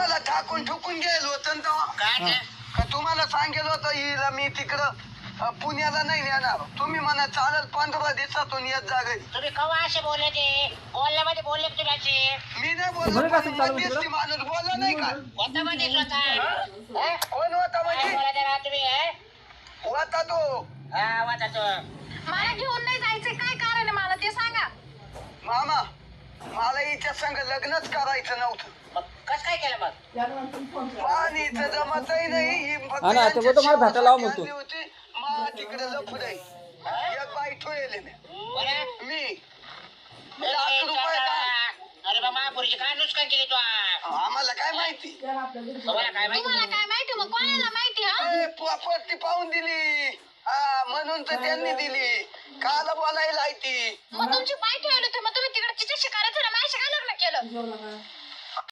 तुम्हाला ठाकून ठुकून गेलो होतं ना तेव्हा. का तुम्हाला सांगेल होतं हिला मी तिकडं पुण्याला नाही नेणार. तुम्ही म्हणा चालत 15 दिवसातून येत जा घरी. तुम्ही कवा असे बोलले ते बोलण्यामध्ये बोलले तुम्ही असे. मी नाही बोललो पण माणूस बोलला नाही का. कोणता मध्ये होता कोण होता म्हणजे तुम्ही होता तो. हा होता तो. मला घेऊन नाही जायचं काय कारण आहे मला ते सांगा. मामा मला हिच्या संग लग्नच करायचं नव्हतं. मग कसं काय केलं मग आणि हिचं जमतही नाही. ही फक्त हा ना, ते बोलतो मला भेटायला लाव म्हणतो. आणली होती. मा तिकडे लफडे एक बाई ठेवले मी लाख रुपये अरे बा महापुरीची काय नुकसान केली तू आम्हाला काय माहिती. तुम्हाला काय माहिती तुम्हाला काय माहिती मग कोणाला माहिती हा प्रॉपर्टी पाहून दिली. हा म्हणून तर त्यांनी दिली. काल बोलायला ती मग तुमची बाई ठेवली होती मग तुम्ही तिकडे तिच्याशी करायचं ना माझ्याशी काय लग्न केलं